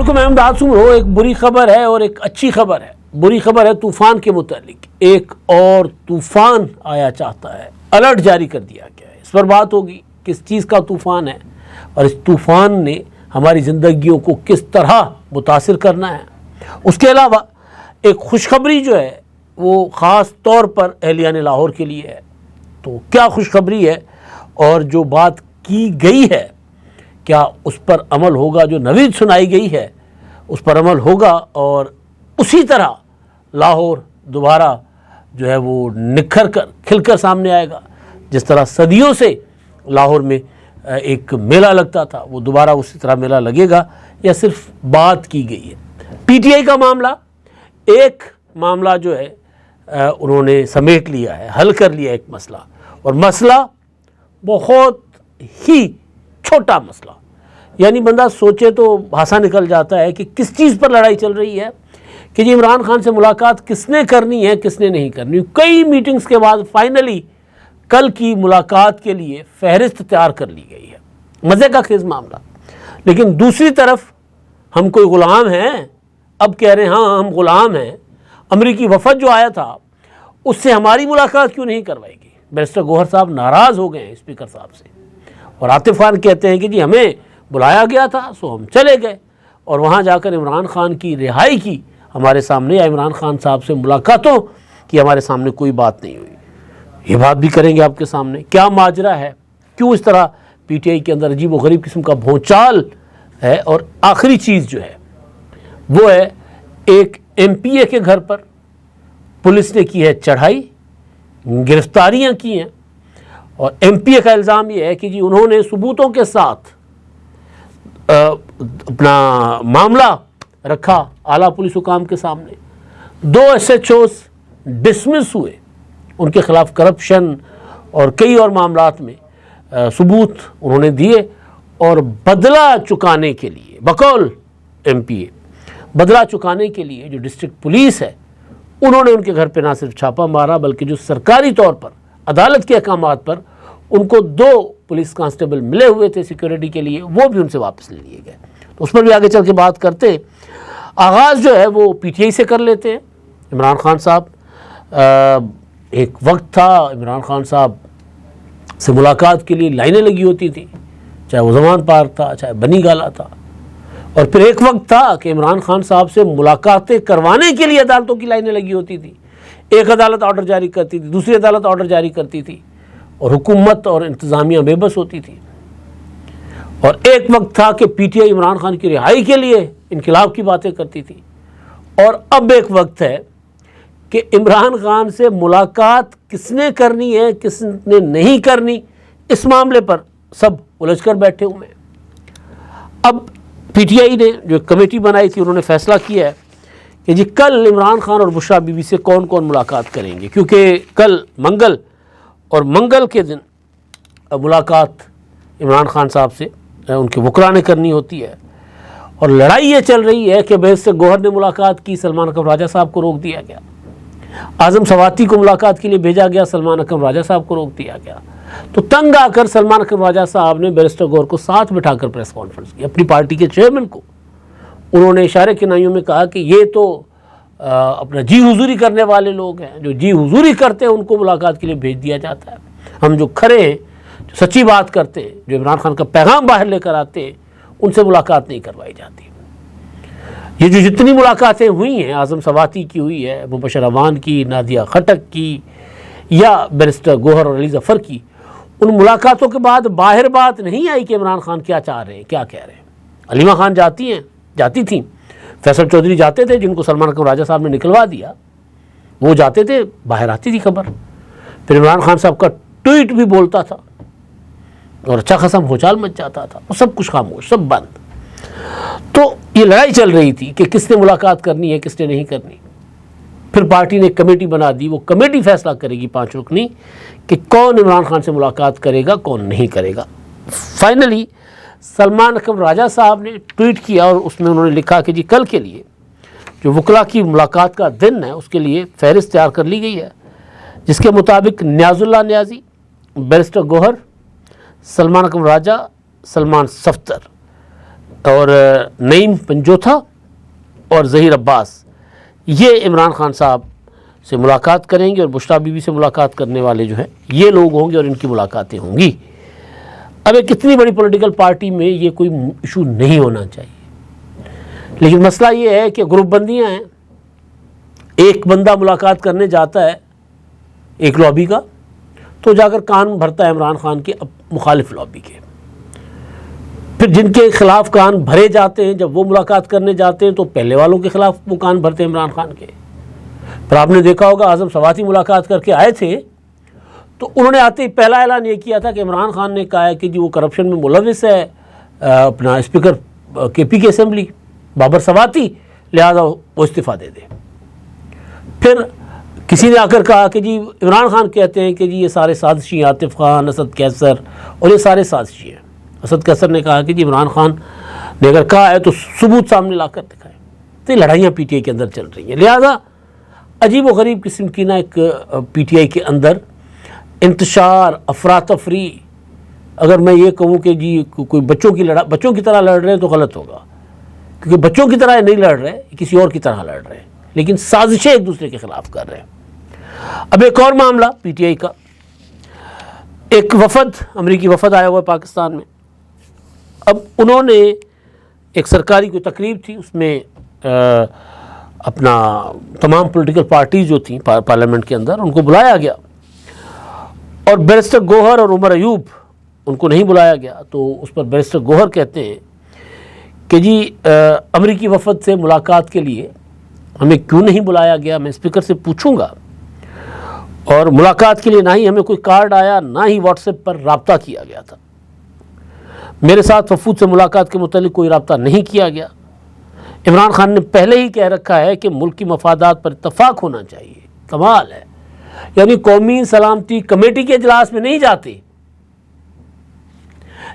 علیکم، میں امداد سمرو۔ ایک بری خبر ہے اور ایک اچھی خبر ہے۔ بری خبر ہے طوفان کے متعلق، ایک اور طوفان آیا چاہتا ہے، الرٹ جاری کر دیا گیا ہے۔ اس پر بات ہوگی کس چیز کا طوفان ہے اور اس طوفان نے ہماری زندگیوں کو کس طرح متاثر کرنا ہے۔ اس کے علاوہ ایک خوشخبری جو ہے وہ خاص طور پر اہلیان لاہور کے لیے ہے۔ تو کیا خوشخبری ہے اور جو بات کی گئی ہے کیا اس پر عمل ہوگا؟ جو نوید سنائی گئی ہے اس پر عمل ہوگا اور اسی طرح لاہور دوبارہ جو ہے وہ نکھر کر کھل کر سامنے آئے گا؟ جس طرح صدیوں سے لاہور میں ایک میلہ لگتا تھا وہ دوبارہ اسی طرح میلہ لگے گا یا صرف بات کی گئی ہے؟ پی ٹی آئی کا معاملہ، ایک معاملہ جو ہے انہوں نے سمیٹ لیا ہے، حل کر لیا ایک مسئلہ، اور مسئلہ بہت ہی چھوٹا مسئلہ، یعنی بندہ سوچے تو ہنسا نکل جاتا ہے کہ کس چیز پر لڑائی چل رہی ہے کہ جی عمران خان سے ملاقات کس نے کرنی ہے کس نے نہیں کرنی۔ کئی میٹنگز کے بعد فائنلی کل کی ملاقات کے لیے فہرست تیار کر لی گئی ہے۔ مزے کا خیز معاملہ، لیکن دوسری طرف ہم کوئی غلام ہیں؟ اب کہہ رہے ہیں ہاں ہم غلام ہیں، امریکی وفد جو آیا تھا اس سے ہماری ملاقات کیوں نہیں کروائی گئی؟ بیرسٹر گوہر صاحب ناراض ہو گئے ہیں اسپیکر صاحب سے، اور عاطف خان کہتے ہیں کہ جی ہمیں بلایا گیا تھا سو ہم چلے گئے، اور وہاں جا کر عمران خان کی رہائی کی ہمارے سامنے یا عمران خان صاحب سے ملاقاتوں کی ہمارے سامنے کوئی بات نہیں ہوئی۔ یہ بات بھی کریں گے آپ کے سامنے، کیا ماجرا ہے، کیوں اس طرح پی ٹی آئی کے اندر عجیب و غریب قسم کا بھونچال ہے۔ اور آخری چیز جو ہے وہ ہے ایک ایم پی اے کے گھر پر پولیس نے کی ہے چڑھائی، گرفتاریاں کی ہیں، اور ایم پی اے کا الزام یہ ہے کہ جی انہوں نے ثبوتوں کے ساتھ اپنا معاملہ رکھا اعلیٰ پولیس حکام کے سامنے۔ 2 ایس ایچ اوز ڈسمس ہوئے، ان کے خلاف کرپشن اور کئی اور معاملات میں ثبوت انہوں نے دیے، اور بدلہ چکانے کے لیے بقول ایم پی اے بدلہ چکانے کے لیے جو ڈسٹرکٹ پولیس ہے انہوں نے ان کے گھر پہ نہ صرف چھاپہ مارا بلکہ جو سرکاری طور پر عدالت کے احکامات پر ان کو 2 پولیس کانسٹیبل ملے ہوئے تھے سیکیورٹی کے لیے وہ بھی ان سے واپس لے لیے گئے۔ تو اس پر بھی آگے چل کے بات کرتے، آغاز جو ہے وہ پی ٹی آئی سے کر لیتے ہیں۔ عمران خان صاحب، ایک وقت تھا عمران خان صاحب سے ملاقات کے لیے لائنیں لگی ہوتی تھیں، چاہے وہ زمان پارک تھا چاہے بنی گالا تھا، اور پھر ایک وقت تھا کہ عمران خان صاحب سے ملاقاتیں کروانے کے لیے عدالتوں کی لائنیں لگی ہوتی تھی۔ ایک عدالت آرڈر جاری کرتی تھی، دوسری عدالت آرڈر جاری کرتی تھی، اور حکومت اور انتظامیہ بے بس ہوتی تھی۔ اور ایک وقت تھا کہ P T I Imran Khan کی رہائی کے لیے انقلاب کی باتیں کرتی تھی، اور اب ایک وقت ہے کہ عمران خان سے ملاقات کس نے کرنی ہے کس نے نہیں کرنی اس معاملے پر سب الجھ کر بیٹھے ہوئے ہیں۔ اب پی ٹی آئی نے جو کمیٹی بنائی تھی انہوں نے فیصلہ کیا ہے کہ جی کل عمران خان اور بشریٰ بی بی سے کون کون ملاقات کریں گے، کیونکہ کل منگل اور منگل کے دن ملاقات عمران خان صاحب سے ان کے وکلاء نے کرنی ہوتی ہے۔ اور لڑائی یہ چل رہی ہے کہ بیرسٹر گوہر نے ملاقات کی، سلمان اکرم راجہ صاحب کو روک دیا گیا، اعظم سواتی کو ملاقات کے لیے بھیجا گیا، سلمان اکرم راجہ صاحب کو روک دیا گیا۔ تو تنگ آ کر سلمان اکرم راجہ صاحب نے بیرسٹر گوہر کو ساتھ بٹھا کر پریس کانفرنس کی، اپنی پارٹی کے چیئرمین کو انہوں نے اشارے کنائیوں میں کہا کہ یہ تو اپنا جی حضوری کرنے والے لوگ ہیں، جو جی حضوری کرتے ہیں ان کو ملاقات کے لیے بھیج دیا جاتا ہے، ہم جو کھڑے ہیں جو سچی بات کرتے ہیں جو عمران خان کا پیغام باہر لے کر آتے ہیں ان سے ملاقات نہیں کروائی جاتی۔ یہ جو جتنی ملاقاتیں ہوئی ہیں، اعظم سواتی کی ہوئی ہے، مبشر اعوان کی، نادیہ خٹک کی، یا بیرسٹر گوہر اور علی ظفر کی، ان ملاقاتوں کے بعد باہر بات نہیں آئی کہ عمران خان کیا چاہ رہے ہیں کیا کہہ رہے ہیں۔ علیمہ خان جاتی تھیں، فیصل چودھری جاتے تھے جن کو سلمان اکرم راجہ صاحب نے نکلوا دیا، وہ جاتے تھے، باہر آتی تھی خبر۔ پھر عمران خان صاحب کا ٹویٹ بھی بولتا تھا اور اچھا خاصا بھونچال مچ جاتا تھا، وہ سب کچھ خاموش، سب بند۔ تو یہ لڑائی چل رہی تھی کہ کس نے ملاقات کرنی ہے کس نے نہیں کرنی۔ پھر پارٹی نے ایک کمیٹی بنا دی، وہ کمیٹی فیصلہ کرے گی 5 رکنی کہ کون عمران خان سے ملاقات کرے گا کون نہیں کرے گا۔ فائنلی سلمان اکرم راجہ صاحب نے ٹویٹ کیا اور اس میں انہوں نے لکھا کہ جی کل کے لیے جو وکلاء کی ملاقات کا دن ہے اس کے لیے فہرست تیار کر لی گئی ہے، جس کے مطابق نیاز اللہ نیازی، بیرسٹر گوہر، سلمان اکرم راجہ، سلمان صفدر اور نعیم پنجوتھا اور ظہیر عباس یہ عمران خان صاحب سے ملاقات کریں گے، اور بشریٰ بی بی سے ملاقات کرنے والے جو ہیں یہ لوگ ہوں گے اور ان کی ملاقاتیں ہوں گی۔ اب ایک کتنی بڑی پولیٹیکل پارٹی میں یہ کوئی ایشو نہیں ہونا چاہیے، لیکن مسئلہ یہ ہے کہ گروپ بندیاں ہیں، ایک بندہ ملاقات کرنے جاتا ہے ایک لابی کا تو جا کر کان بھرتا ہے عمران خان کے مخالف لابی کے، پھر جن کے خلاف کان بھرے جاتے ہیں جب وہ ملاقات کرنے جاتے ہیں تو پہلے والوں کے خلاف وہ کان بھرتے ہیں عمران خان کے۔ پھر آپ نے دیکھا ہوگا اعظم سواتی ملاقات کر کے آئے تھے تو انہوں نے آتے ہی پہلا اعلان یہ کیا تھا کہ عمران خان نے کہا ہے کہ جی وہ کرپشن میں ملوث ہے اپنا اسپیکر کے پی کی اسمبلی بابر سواتی، لہذا وہ استعفیٰ دے دے۔ پھر کسی نے آ کر کہا کہ جی عمران خان کہتے ہیں کہ جی یہ سارے سازشی ہیں، عاطف خان، اسد کیسر اور یہ سارے سازشی ہیں۔ اسد کیسر نے کہا کہ جی عمران خان نے اگر کہا ہے تو ثبوت سامنے لا کر دکھائے۔ تو یہ لڑائیاں پی ٹی آئی کے اندر چل رہی ہیں، لہذا عجیب و غریب قسم کی نا ایک پی ٹی آئی کے اندر انتشار، افراتفری۔ اگر میں یہ کہوں کہ جی کوئی بچوں کی طرح لڑ رہے ہیں تو غلط ہوگا، کیونکہ بچوں کی طرح نہیں لڑ رہے، کسی اور کی طرح لڑ رہے ہیں، لیکن سازشیں ایک دوسرے کے خلاف کر رہے ہیں۔ اب ایک اور معاملہ پی ٹی آئی کا، ایک وفد، امریکی وفد آیا ہوا ہے پاکستان میں۔ اب انہوں نے ایک سرکاری کوئی تقریب تھی، اس میں اپنا تمام پولیٹیکل پارٹیز جو تھیں پارلیمنٹ کے اندر ان کو بلایا گیا، اور بیرسٹر گوہر اور عمر ایوب ان کو نہیں بلایا گیا۔ تو اس پر بیرسٹر گوہر کہتے ہیں کہ جی امریکی وفد سے ملاقات کے لیے ہمیں کیوں نہیں بلایا گیا، میں اسپیکر سے پوچھوں گا، اور ملاقات کے لیے نہ ہی ہمیں کوئی کارڈ آیا، نہ ہی واٹس ایپ پر رابطہ کیا گیا تھا۔ میرے ساتھ وفود سے ملاقات کے متعلق کوئی رابطہ نہیں کیا گیا۔ عمران خان نے پہلے ہی کہہ رکھا ہے کہ ملکی مفادات پر اتفاق ہونا چاہیے۔ کمال ہے، یعنی قومی سلامتی کمیٹی کے اجلاس میں نہیں جاتے،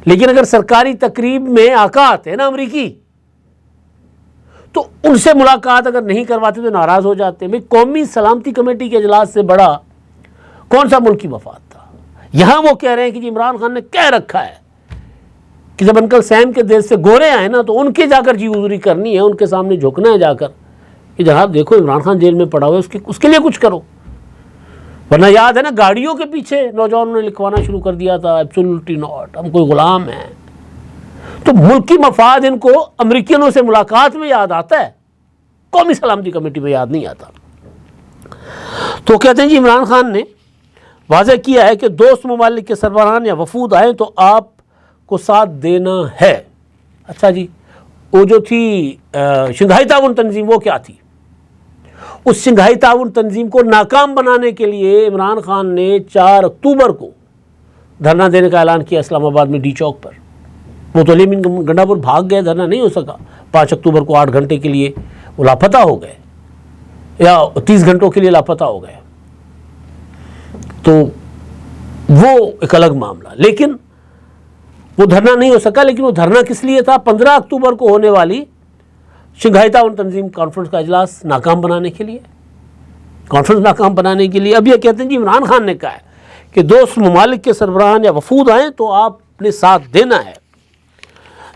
لیکن اگر سرکاری تقریب میں آقا آتے ہیں نا امریکی تو ان سے ملاقات اگر نہیں کرواتے تو ناراض ہو جاتے ہیں۔ بھئی قومی سلامتی کمیٹی کے اجلاس سے بڑا کون سا ملکی مفاد تھا؟ یہاں وہ کہہ رہے ہیں کہ جی عمران خان نے کہہ رکھا ہے کہ جب انکل سیم کے دیش سے گورے آئے نا تو ان کے جا کر جی حضوری کرنی ہے، ان کے سامنے جھکنا ہے جا کر کہ جناب دیکھو عمران خان جیل میں پڑا ہوا ہے، اس کے لیے کچھ کرو۔ ورنہ یاد ہے نا گاڑیوں کے پیچھے نوجوانوں نے لکھوانا شروع کر دیا تھا ایبسولوٹلی ناٹ، ہم کوئی غلام ہیں۔ تو ملکی مفاد ان کو امریکنوں سے ملاقات میں یاد آتا ہے، قومی سلامتی کمیٹی میں یاد نہیں آتا۔ تو کہتے ہیں جی عمران خان نے واضح کیا ہے کہ دوست ممالک کے سربراہان یا وفود آئیں تو آپ کو ساتھ دینا ہے۔ اچھا جی، وہ جو تھی شنگھائی تعاون تنظیم، وہ کیا تھی؟ اس شنگھائی تعاون تنظیم کو ناکام بنانے کے لیے عمران خان نے 4 اکتوبر کو دھرنا دینے کا اعلان کیا اسلام آباد میں ڈی چوک پر۔ وہ تو لیمن گنڈاپور بھاگ گئے، دھرنا نہیں ہو سکا۔ 5 اکتوبر کو 8 گھنٹے کے لیے وہ لاپتہ ہو گئے، یا 30 گھنٹوں کے لیے لاپتہ ہو گئے۔ تو وہ ایک الگ معاملہ، لیکن وہ دھرنا نہیں ہو سکا۔ لیکن وہ دھرنا کس لیے تھا؟ 15 اکتوبر کو ہونے والی شنگھائی تعاون تنظیم کانفرنس کا اجلاس ناکام بنانے کے لیے، کانفرنس ناکام بنانے کے لیے۔ اب یہ کہتے ہیں جی عمران خان نے کہا ہے کہ دوست ممالک کے سربراہان یا وفود آئیں تو آپ نے ساتھ دینا ہے۔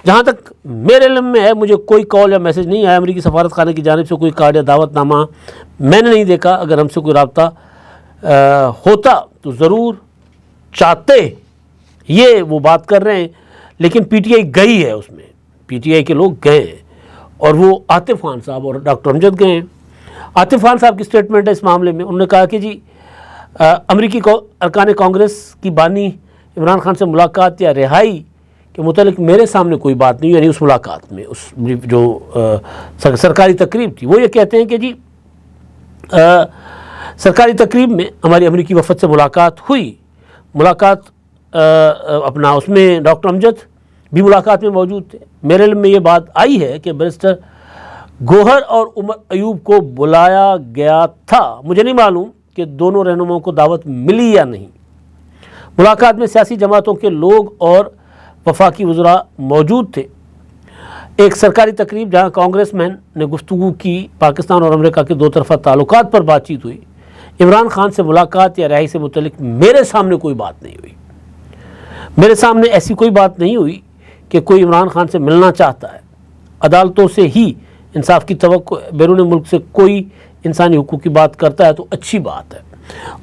جہاں تک میرے علم میں ہے، مجھے کوئی کال یا میسج نہیں آیا امریکی سفارت خانے کی جانب سے، کوئی کارڈ یا دعوت نامہ میں نے نہیں دیکھا۔ اگر ہم سے کوئی رابطہ ہوتا تو ضرور چاہتے، یہ وہ بات کر رہے ہیں۔ لیکن پی ٹی آئی گئی ہے، اس میں پی ٹی آئی کے لوگ گئے ہیں، اور وہ عاطف خان صاحب اور ڈاکٹر امجد گئے ہیں۔ عاطف خان صاحب کی سٹیٹمنٹ ہے اس معاملے میں، انہوں نے کہا کہ جی امریکی ارکان کانگریس کی بانی عمران خان سے ملاقات یا رہائی کے متعلق میرے سامنے کوئی بات نہیں، یعنی اس ملاقات میں، اس جو سرکاری تقریب تھی، وہ یہ کہتے ہیں کہ جی سرکاری تقریب میں ہماری امریکی وفد سے ملاقات ہوئی، ملاقات اپنا اس میں ڈاکٹر امجد بھی ملاقات میں موجود تھے۔ میرے علم میں یہ بات آئی ہے کہ بیرسٹر گوہر اور عمر ایوب کو بلایا گیا تھا۔ مجھے نہیں معلوم کہ دونوں رہنماؤں کو دعوت ملی یا نہیں۔ ملاقات میں سیاسی جماعتوں کے لوگ اور وفاقی وزراء موجود تھے۔ ایک سرکاری تقریب جہاں کانگریس مین نے گفتگو کی، پاکستان اور امریکہ کے 2 طرفہ تعلقات پر بات چیت ہوئی۔ عمران خان سے ملاقات یا رہائی سے متعلق میرے سامنے کوئی بات نہیں ہوئی، میرے سامنے ایسی کوئی بات نہیں ہوئی کہ کوئی عمران خان سے ملنا چاہتا ہے، عدالتوں سے ہی انصاف کی توقع، بیرون ملک سے کوئی انسانی حقوق کی بات کرتا ہے تو اچھی بات ہے۔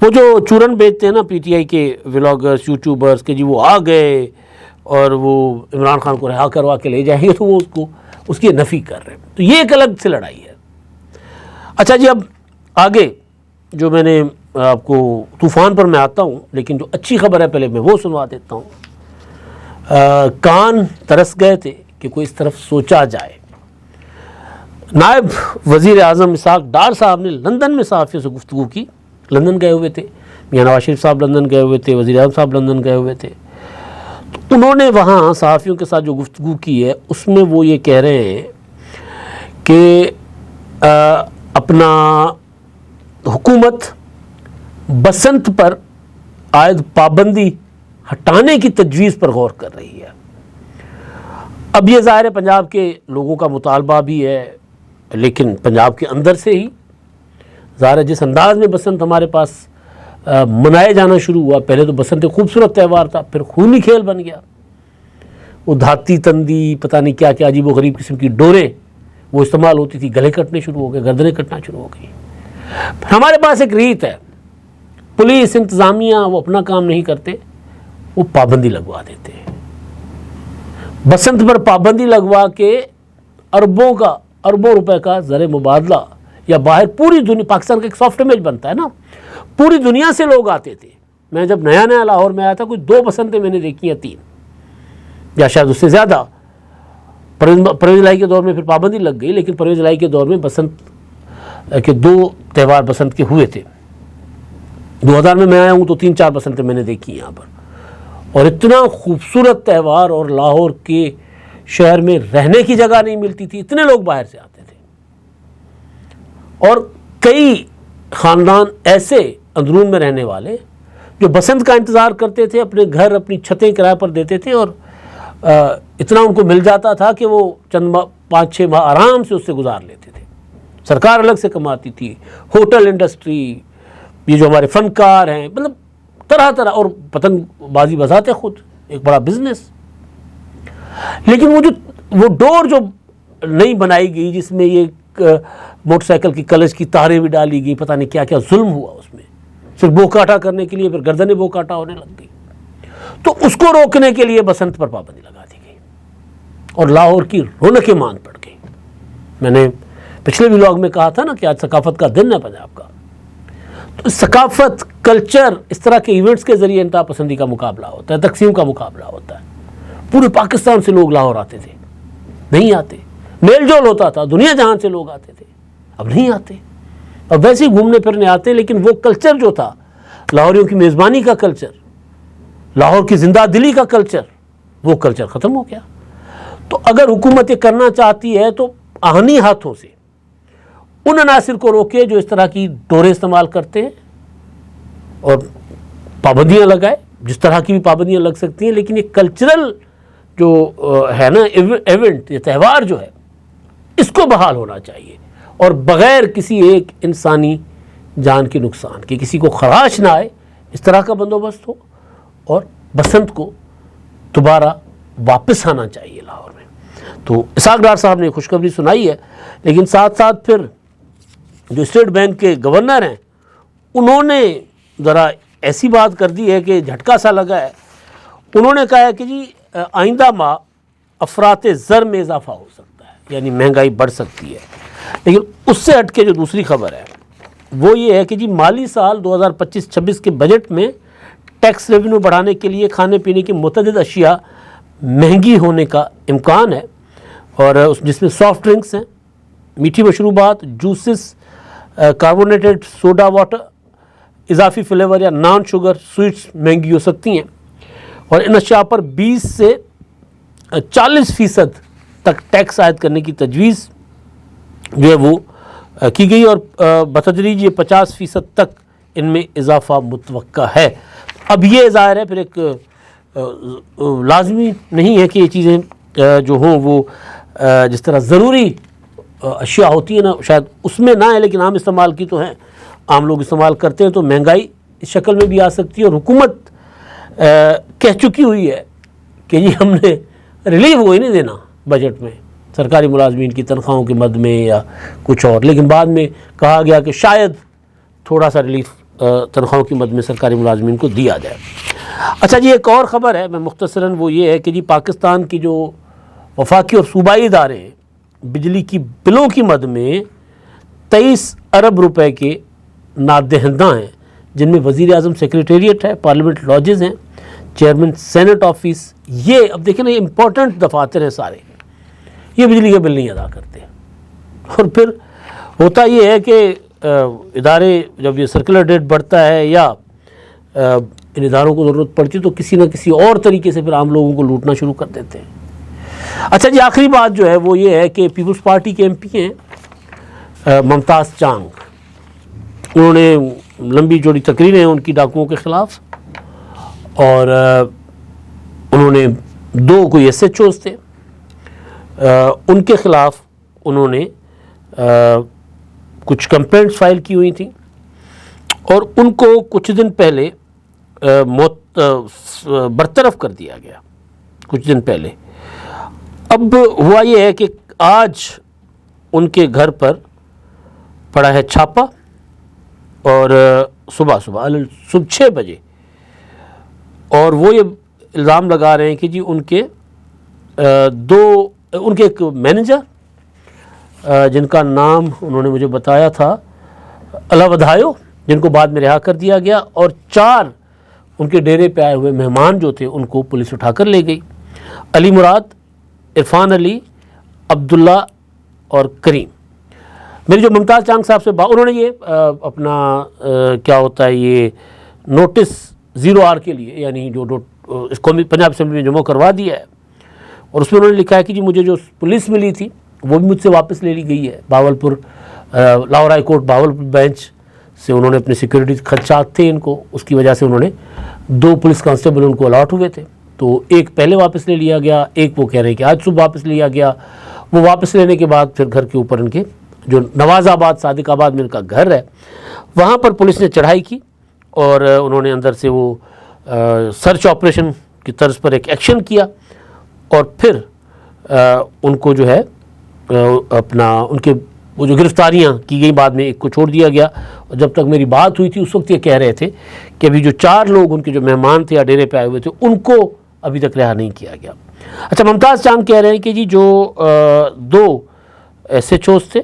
وہ جو چورن بیچتے ہیں نا پی ٹی آئی کے ولاگرز، یوٹیوبرز، کہ جی وہ آ گئے اور وہ عمران خان کو رہا کروا کے لے جائیں گے، تو وہ اس کی نفی کر رہے ہیں، تو یہ ایک الگ سے لڑائی ہے۔ اچھا جی، اب آگے جو میں نے آپ کو طوفان پر میں آتا ہوں، لیکن جو اچھی خبر ہے پہلے میں وہ سنوا دیتا ہوں۔ کان ترس گئے تھے کہ کوئی اس طرف سوچا جائے۔ نائب وزیر اعظم اسحاق ڈار صاحب نے لندن میں صحافیوں سے گفتگو کی، لندن گئے ہوئے تھے، میاں نواز شریف صاحب لندن گئے ہوئے تھے، وزیر اعظم صاحب لندن گئے ہوئے تھے، تو انہوں نے وہاں صحافیوں کے ساتھ جو گفتگو کی ہے اس میں وہ یہ کہہ رہے ہیں کہ اپنا حکومت بسنت پر عائد پابندی ہٹانے کی تجویز پر غور کر رہی ہے۔ اب یہ ظاہر ہے پنجاب کے لوگوں کا مطالبہ بھی ہے، لیکن پنجاب کے اندر سے ہی ظاہر ہے جس انداز میں بسنت ہمارے پاس منایا جانا شروع ہوا، پہلے تو بسنت ایک خوبصورت تہوار تھا، پھر خونی کھیل بن گیا، وہ دھاتی تندی پتہ نہیں کیا کیا عجیب و غریب قسم کی ڈوریں وہ استعمال ہوتی تھی، گلے کٹنے شروع ہو گئے، گردنیں کٹنا شروع ہو گئی۔ ہمارے پاس ایک ریت ہے، پولیس انتظامیہ وہ اپنا کام نہیں کرتے، وہ پابندی لگوا دیتے ہیں۔ بسنت پر پابندی لگوا کے اربوں روپے کا زر مبادلہ یا باہر پوری دنیا، پاکستان کا ایک سافٹ امیج بنتا ہے نا، پوری دنیا سے لوگ آتے تھے۔ میں جب نیا لاہور میں آیا تھا، کوئی 2 بسنتیں میں نے دیکھی ہیں، 3 یا شاید اس سے زیادہ۔ پرویز الہی کے دور میں پھر پابندی لگ گئی، لیکن پرویز الہی کے دور میں بسنت کے 2 تہوار بسنت کے ہوئے تھے۔ 2000 میں آیا ہوں تو 3-4 بسنتیں میں نے دیکھی یہاں پر، اور اتنا خوبصورت تہوار، اور لاہور کے شہر میں رہنے کی جگہ نہیں ملتی تھی، اتنے لوگ باہر سے آتے تھے، اور کئی خاندان ایسے اندرون میں رہنے والے جو بسنت کا انتظار کرتے تھے، اپنے گھر اپنی چھتیں کرائے پر دیتے تھے، اور اتنا ان کو مل جاتا تھا کہ وہ چند 5-6 ماہ آرام سے اس سے گزار لیتے تھے۔ سرکار الگ سے کماتی تھی، ہوٹل انڈسٹری، یہ جو ہمارے فنکار ہیں، مطلب طرح طرح، اور پتنگ بازی بذات خود ایک بڑا بزنس۔ لیکن وہ ڈور جو نہیں بنائی گئی، جس میں یہ موٹر سائیکل کی کلچ کی تاریں بھی ڈالی گئی، پتہ نہیں کیا کیا ظلم ہوا اس میں، صرف بوکاٹا کرنے کے لیے پھر گردنیں بوکاٹا ہونے لگ گئی، تو اس کو روکنے کے لیے بسنت پر پابندی لگا دی گئی، اور لاہور کی رونقیں مان پڑ گئی۔ میں نے پچھلے ولاگ میں کہا تھا نا کہ آج ثقافت کا دن ہے پنجاب کا، تو ثقافت، کلچر، اس طرح کے ایونٹس کے ذریعے انتہا پسندی کا مقابلہ ہوتا ہے، تقسیم کا مقابلہ ہوتا ہے۔ پورے پاکستان سے لوگ لاہور آتے تھے، نہیں آتے، میل جول ہوتا تھا، دنیا جہاں سے لوگ آتے تھے، اب نہیں آتے، اب ویسے ہی گھومنے پھرنے آتے، لیکن وہ کلچر جو تھا، لاہوریوں کی میزبانی کا کلچر، لاہور کی زندہ دلی کا کلچر، وہ کلچر ختم ہو گیا۔ تو اگر حکومت یہ کرنا چاہتی ہے تو آہنی ہاتھوں سے ان عناصر کو روکے جو اس طرح کی ڈوریں استعمال کرتے ہیں، اور پابندیاں لگائے، جس طرح کی بھی پابندیاں لگ سکتی ہیں، لیکن یہ کلچرل جو ہے نا ایونٹ، یہ تہوار جو ہے، اس کو بحال ہونا چاہیے، اور بغیر کسی ایک انسانی جان کے نقصان کے، کسی کو خراش نہ آئے، اس طرح کا بندوبست ہو، اور بسنت کو دوبارہ واپس آنا چاہیے لاہور میں۔ تو اسحاق ڈار صاحب نے خوشخبری سنائی ہے، لیکن ساتھ ساتھ پھر جو اسٹیٹ بینک کے گورنر ہیں، انہوں نے ذرا ایسی بات کر دی ہے کہ جھٹکا سا لگا ہے۔ انہوں نے کہا ہے کہ جی آئندہ ماہ افراط زر میں اضافہ ہو سکتا ہے، یعنی مہنگائی بڑھ سکتی ہے۔ لیکن اس سے ہٹ کے جو دوسری خبر ہے وہ یہ ہے کہ جی مالی سال 2025-26 کے بجٹ میں ٹیکس ریونیو بڑھانے کے لیے کھانے پینے کی متعدد اشیاء مہنگی ہونے کا امکان ہے، اور جس میں سافٹ ڈرنکس ہیں، میٹھی مشروبات، جوسز، کاربونیٹڈ سوڈا واٹر، اضافی فلیور یا نان شوگر سویٹس مہنگی ہو سکتی ہیں، اور ان اشیاء پر 20 سے 40% تک ٹیکس عائد کرنے کی تجویز جو ہے وہ کی گئی، اور بتدریج یہ 50% تک ان میں اضافہ متوقع ہے۔ اب یہ ظاہر ہے پھر ایک لازمی نہیں ہے کہ یہ چیزیں جو ہوں وہ جس طرح ضروری اشیاء ہوتی ہیں نا، شاید اس میں نہ ہے، لیکن عام استعمال کی تو ہیں، عام لوگ استعمال کرتے ہیں، تو مہنگائی اس شکل میں بھی آ سکتی ہے۔ اور حکومت کہہ چکی ہوئی ہے کہ جی ہم نے ریلیف وہی نہیں دینا بجٹ میں سرکاری ملازمین کی تنخواہوں کے مد میں یا کچھ اور، لیکن بعد میں کہا گیا کہ شاید تھوڑا سا ریلیف تنخواہوں کی مد میں سرکاری ملازمین کو دیا جائے۔ اچھا جی، ایک اور خبر ہے میں مختصراً، وہ یہ ہے کہ جی پاکستان کی جو وفاقی اور صوبائی ادارے ہیں بجلی کی بلوں کی مد میں 23 ارب روپے کے نادہندہ ہیں، جن میں وزیر اعظم سیکریٹریٹ ہے، پارلیمنٹ لاجز ہیں، چیئرمین سینٹ آفس، یہ اب دیکھیں نا یہ امپورٹنٹ دفاتر ہیں سارے، یہ بجلی کے بل نہیں ادا کرتے۔ اور پھر ہوتا یہ ہے کہ ادارے جب یہ سرکولر ڈیٹ بڑھتا ہے یا ان اداروں کو ضرورت پڑتی ہے تو کسی نہ کسی اور طریقے سے پھر عام لوگوں کو لوٹنا شروع کر دیتے ہیں۔ اچھا جی، آخری بات جو ہے وہ یہ ہے کہ پیپلز پارٹی کے ایم پی ہیں ممتاز چانگ، انہوں نے لمبی چوڑی تقریریں ہیں ان کی ڈاکوؤں کے خلاف، اور انہوں نے 2 کوئی ایس ایچ اوز تھے ان کے خلاف انہوں نے کچھ کمپلینٹس فائل کی ہوئی تھیں، اور ان کو کچھ دن پہلے برطرف کر دیا گیا کچھ دن پہلے۔ اب ہوا یہ ہے کہ آج ان کے گھر پر پڑا ہے چھاپا، اور صبح 6 بجے، اور وہ یہ الزام لگا رہے ہیں کہ جی ان کے ایک مینیجر جن کا نام انہوں نے مجھے بتایا تھا الاودھایو، جن کو بعد میں رہا کر دیا گیا، اور 4 ان کے ڈیرے پہ آئے ہوئے مہمان جو تھے ان کو پولیس اٹھا کر لے گئی، علی مراد، عرفان علی، عبداللہ اور کریم۔ میری جو ممتاز چانگ صاحب سے انہوں نے یہ اپنا کیا ہوتا ہے یہ نوٹس 0R کے لیے، یعنی جو اس قومی پنجاب اسمبلی میں جمع کروا دیا ہے، اور اس میں انہوں نے لکھا ہے کہ جی مجھے جو پولیس ملی تھی وہ بھی مجھ سے واپس لے لی گئی ہے، Bahawalpur Lahore high court Bahawalpur bench سے انہوں نے اپنے سیکورٹی خدشات تھے ان کو، اس کی وجہ سے انہوں نے 2 پولیس کانسٹیبل ان کو الاٹ ہوئے تھے، تو ایک پہلے واپس لے لیا گیا، ایک وہ کہہ رہے ہیں کہ آج صبح واپس لیا گیا۔ وہ واپس لینے کے بعد پھر گھر کے اوپر ان کے جو نواز آباد صادق آباد میں ان کا گھر ہے وہاں پر پولیس نے چڑھائی کی، اور انہوں نے اندر سے وہ سرچ آپریشن کی طرز پر ایک ایکشن کیا، اور پھر ان کو جو ہے اپنا ان کے وہ جو گرفتاریاں کی گئی بعد میں ایک کو چھوڑ دیا گیا، اور جب تک میری بات ہوئی تھی اس وقت یہ کہہ رہے تھے کہ ابھی جو 4 لوگ ان کے جو مہمان تھے یا ڈیرے پہ آئے ہوئے تھے ان کو ابھی تک رہا نہیں کیا گیا۔ اچھا، ممتاز چانگ کہہ رہے ہیں کہ جی جو 2 ایس ایچ اوز تھے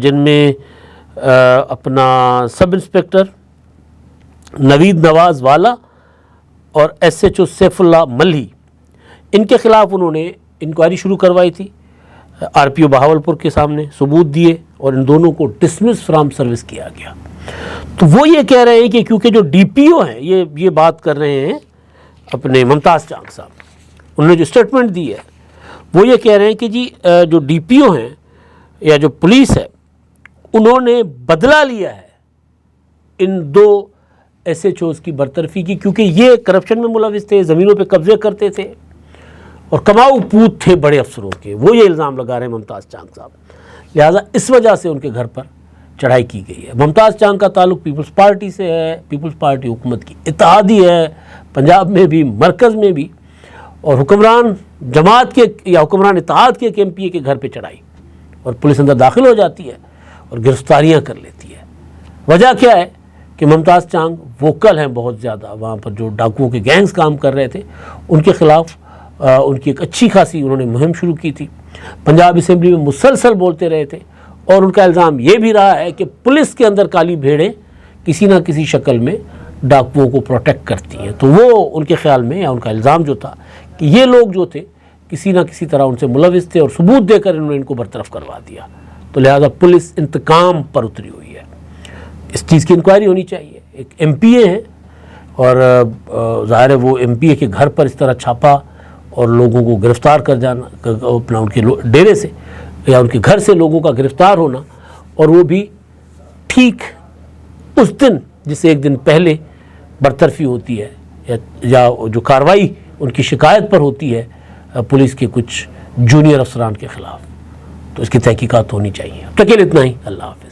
جن میں اپنا سب انسپیکٹر نوید نواز والا اور S H O Saif Ullah Malhi, ان کے خلاف انہوں نے انکوائری شروع کروائی تھی آر پی او بہاولپور کے سامنے، ثبوت دیے، اور ان دونوں کو ڈسمس فرام سروس کیا گیا۔ تو وہ یہ کہہ رہے ہیں کہ کیونکہ جو ڈی پی او ہیں یہ بات کر رہے ہیں اپنے ممتاز چانگ صاحب، انہوں نے جو اسٹیٹمنٹ دی ہے وہ یہ کہہ رہے ہیں کہ جی جو ڈی پی او ہیں یا جو پولیس ہے انہوں نے بدلہ لیا ہے ان 2 ایس ایچ اوز کی برطرفی کی، کیونکہ یہ کرپشن میں ملوث تھے، زمینوں پہ قبضے کرتے تھے اور کماؤ پوت تھے بڑے افسروں کے، وہ یہ الزام لگا رہے ہیں ممتاز چانگ صاحب، لہٰذا اس وجہ سے ان کے گھر پر چڑھائی کی گئی ہے۔ ممتاز چانگ کا تعلق پیپلز پارٹی سے ہے، پیپلز پارٹی حکومت کی اتحادی ہے پنجاب میں بھی مرکز میں بھی، اور حکمران جماعت کے یا حکمران اتحاد کے ایک ایم پی اے کے گھر پہ چڑھائی، اور پولیس اندر داخل ہو جاتی ہے اور گرفتاریاں کر لیتی ہے۔ وجہ کیا ہے کہ ممتاز چانگ ووکل ہیں بہت زیادہ، وہاں پر جو ڈاکوؤں کے گینگز کام کر رہے تھے ان کے خلاف ان کی ایک اچھی خاصی انہوں نے مہم شروع کی تھی، پنجاب اسمبلی میں مسلسل بولتے رہے تھے، اور ان کا الزام یہ بھی رہا ہے کہ پولیس کے اندر کالی بھیڑیں کسی نہ کسی شکل میں ڈاکوؤں کو پروٹیکٹ کرتی ہیں۔ تو وہ ان کے خیال میں یا ان کا الزام جو تھا کہ یہ لوگ جو تھے کسی نہ کسی طرح ان سے ملوث تھے، اور ثبوت دے کر انہوں نے ان کو برطرف کروا دیا، تو لہٰذا پولیس انتقام پر اتری ہوئی ہے۔ اس چیز کی انکوائری ہونی چاہیے۔ ایک ایم پی اے ہیں، اور ظاہر ہے وہ ایم پی اے کے گھر پر اس طرح چھاپا اور لوگوں کو گرفتار کر جانا، اپنا ان کے ڈیرے سے یا ان کے گھر سے لوگوں کا گرفتار ہونا، اور وہ بھی ٹھیک اس دن جس سے ایک دن پہلے برطرفی ہوتی ہے یا جو کارروائی ان کی شکایت پر ہوتی ہے پولیس کے کچھ جونیئر افسران کے خلاف، تو اس کی تحقیقات ہونی چاہیے۔ اب تک کے لیے اتنا ہی، اللہ حافظ۔